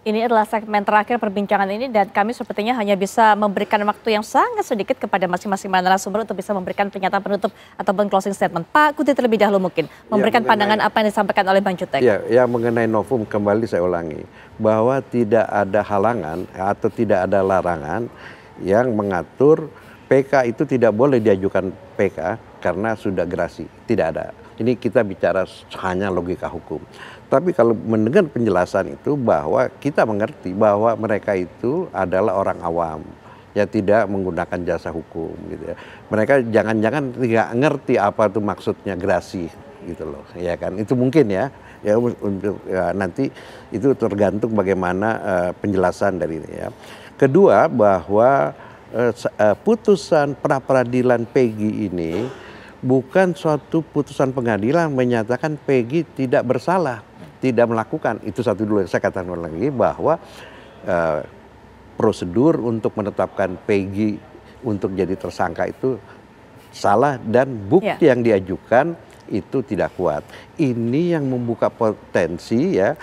Ini adalah segmen terakhir perbincangan ini dan kami sepertinya hanya bisa memberikan waktu yang sangat sedikit kepada masing-masing narasumber untuk bisa memberikan pernyataan penutup ataupun closing statement. Pak Kudri terlebih dahulu mungkin memberikan pandangan apa yang disampaikan oleh Bang Jutek. Ya, yang mengenai novum kembali saya ulangi bahwa tidak ada halangan atau tidak ada larangan yang mengatur PK itu tidak boleh diajukan PK karena sudah gerasi. Tidak ada. Ini kita bicara hanya logika hukum. Tapi kalau mendengar penjelasan itu bahwa kita mengerti bahwa mereka itu adalah orang awam. Ya tidak menggunakan jasa hukum gitu ya. Mereka jangan-jangan tidak ngerti apa itu maksudnya gerasi gitu loh. Ya kan itu mungkin ya. Ya untuk ya, nanti itu tergantung bagaimana penjelasan dari ini ya. Kedua bahwa putusan pra peradilan Peggy ini bukan suatu putusan pengadilan menyatakan Peggy tidak bersalah, tidak melakukan. Itu satu dulu yang saya katakan lagi bahwa prosedur untuk menetapkan Peggy untuk jadi tersangka itu salah dan bukti yang diajukan itu tidak kuat. Ini yang membuka potensi ya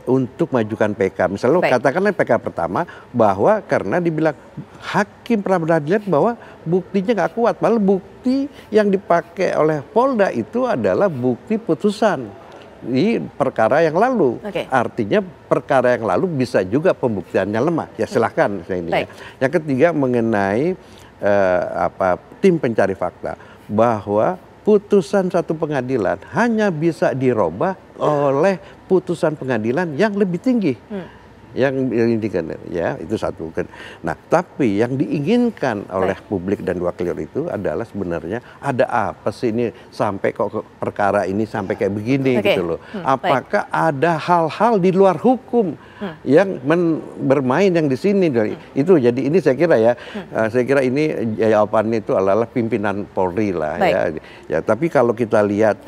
untuk majukan PK. Misalnya katakanlah PK pertama bahwa karena dibilang hakim pra peradilan bahwa buktinya nggak kuat. Malah bukti yang dipakai oleh Polda itu adalah bukti putusan di perkara yang lalu. Artinya perkara yang lalu bisa juga pembuktiannya lemah. Ya silahkan ini ya. Yang ketiga mengenai tim pencari fakta bahwa putusan satu pengadilan hanya bisa dirubah oleh putusan pengadilan yang lebih tinggi. Yang diinginkan ya itu satu kan. Nah tapi yang diinginkan oleh publik dan wakil itu adalah sebenarnya ada apa sih ini sampai kok perkara ini sampai kayak begini gitu loh. Apakah ada hal-hal di luar hukum yang bermain yang di sini itu jadi ini saya kira ya saya kira ini jawabannya itu adalah pimpinan Polri lah ya. Tapi kalau kita lihat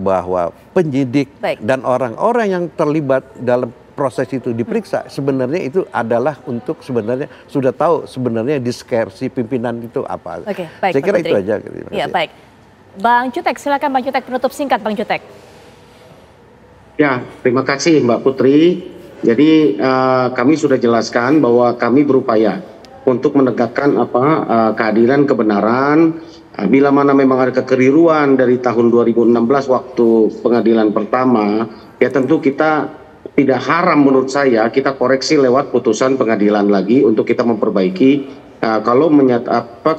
bahwa penyidik dan orang-orang yang terlibat dalam proses itu diperiksa sebenarnya itu adalah untuk sebenarnya sudah tahu sebenarnya diskresi pimpinan itu apa. Saya kira itu aja. Ya baik, Bang Jutek silakan Bang Jutek penutup singkat Bang Jutek. Ya terima kasih Mbak Putri. Jadi kami sudah jelaskan bahwa kami berupaya untuk menegakkan keadilan kebenaran. Bila mana memang ada kekeliruan dari tahun 2016 waktu pengadilan pertama, ya tentu kita tidak haram menurut saya kita koreksi lewat putusan pengadilan lagi untuk kita memperbaiki kalau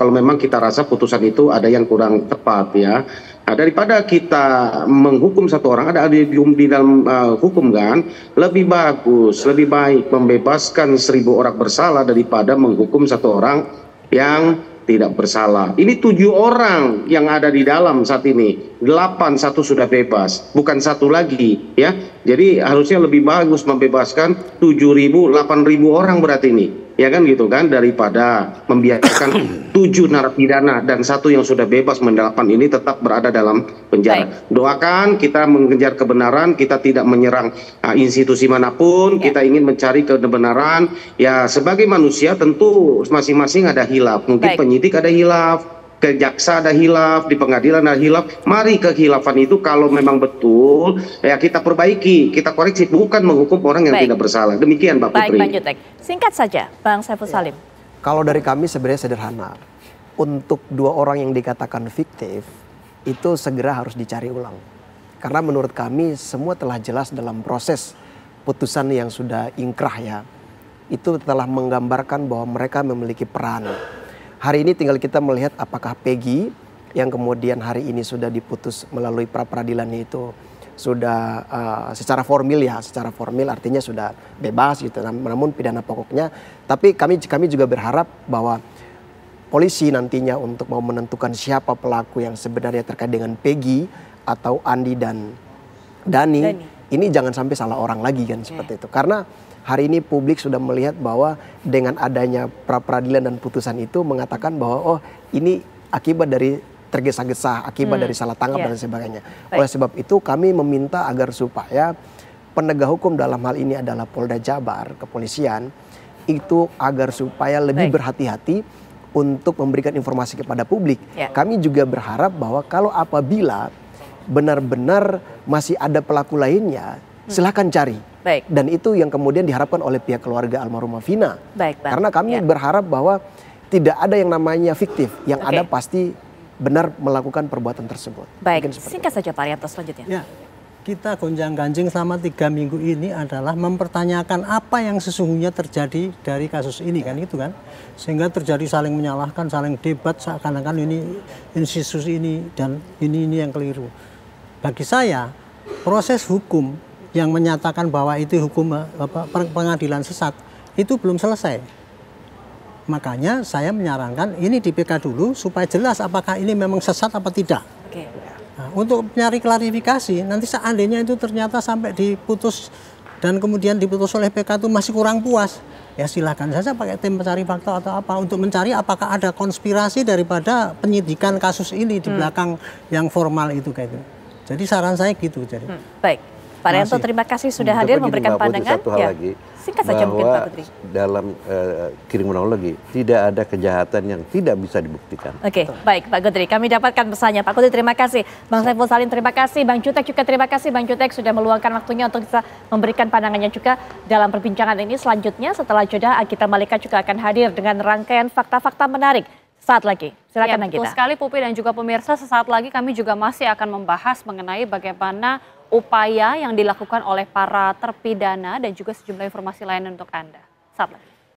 memang kita rasa putusan itu ada yang kurang tepat ya. Daripada kita menghukum satu orang ada di dalam hukum kan lebih bagus lebih baik membebaskan 1000 orang bersalah daripada menghukum satu orang yang tidak bersalah. Ini 7 orang yang ada di dalam saat ini. 8 satu sudah bebas, bukan satu lagi ya. Jadi harusnya lebih bagus membebaskan 7.000, 8.000 orang berarti ini. Ya kan gitu kan daripada membiarkan 7 narapidana dan 1 yang sudah bebas mendelapan ini tetap berada dalam penjara. Doakan kita mengejar kebenaran, kita tidak menyerang institusi manapun, kita ingin mencari kebenaran. Ya sebagai manusia tentu masing-masing ada hilaf, mungkin penyidik ada hilaf, kejaksa ada hilaf, di pengadilan ada hilaf. Mari kehilafan itu kalau memang betul ya kita perbaiki, kita koreksi, bukan menghukum orang yang tidak bersalah. Demikian Mbak Putri. Baik Bang Jutek. Singkat saja Bang Saiful Salim. Kalau dari kami sebenarnya sederhana. Untuk 2 orang yang dikatakan fiktif itu segera harus dicari ulang. Karena menurut kami semua telah jelas dalam proses putusan yang sudah ingkrah ya. Itu telah menggambarkan bahwa mereka memiliki peran. Hari ini tinggal kita melihat apakah Peggy yang kemudian hari ini sudah diputus melalui pra peradilan itu sudah secara formil artinya sudah bebas gitu. Namun pidana pokoknya. Tapi kami juga berharap bahwa polisi nantinya untuk mau menentukan siapa pelaku yang sebenarnya terkait dengan Peggy atau Andi dan Dani. Ini jangan sampai salah orang lagi kan seperti itu. Karena hari ini publik sudah melihat bahwa dengan adanya pra peradilan dan putusan itu mengatakan bahwa oh ini akibat dari tergesa-gesa, akibat dari salah tangkap dan sebagainya. Oleh sebab itu kami meminta agar supaya penegak hukum dalam hal ini adalah Polda Jabar, kepolisian, itu agar supaya lebih berhati-hati untuk memberikan informasi kepada publik. Kami juga berharap bahwa kalau apabila benar-benar masih ada pelaku lainnya, silakan cari. Baik. Dan itu yang kemudian diharapkan oleh pihak keluarga almarhumah Vina. Baik, Pak. Karena kami Ya. berharap bahwa tidak ada yang namanya fiktif, yang Oke. ada pasti benar melakukan perbuatan tersebut. Baik, Mungkin seperti singkat saja Pak Arianto selanjutnya. Ya, kita gonjang-ganjing selama 3 minggu ini adalah mempertanyakan apa yang sesungguhnya terjadi dari kasus ini kan itu kan. Sehingga terjadi saling menyalahkan, saling debat seakan-akan ini institusi ini dan ini yang keliru. Bagi saya, proses hukum yang menyatakan bahwa itu hukum pengadilan sesat itu belum selesai. Makanya saya menyarankan ini di PK dulu supaya jelas apakah ini memang sesat apa tidak. Oke. Nah, untuk nyari klarifikasi, nanti seandainya itu ternyata sampai diputus dan kemudian diputus oleh PK itu masih kurang puas, ya silakan saja pakai tim pencari fakta atau apa untuk mencari apakah ada konspirasi daripada penyidikan kasus ini di belakang yang formal itu kayak itu. Jadi saran saya gitu. Jadi. Baik, Pak Arianto Masih. terima kasih sudah Tapi hadir gini, memberikan Mbak Putri, pandangan. satu hal Ya. lagi, Singkat saja mungkin bahwa Pak Kudri. dalam kriminologi tidak ada kejahatan yang tidak bisa dibuktikan. Oke, baik Pak Kudri, kami dapatkan pesannya. Pak Kudri terima kasih, Bang Saiful Salim terima kasih, Bang Jutek juga terima kasih. Bang Jutek sudah meluangkan waktunya untuk bisa memberikan pandangannya juga dalam perbincangan ini. Selanjutnya setelah jeda, Agita Malika juga akan hadir dengan rangkaian fakta-fakta menarik. Saat lagi, silakan Ya, Agita. betul sekali Pupi dan juga pemirsa, sesaat lagi kami juga masih akan membahas mengenai bagaimana upaya yang dilakukan oleh para terpidana dan juga sejumlah informasi lain untuk Anda. Saat lagi.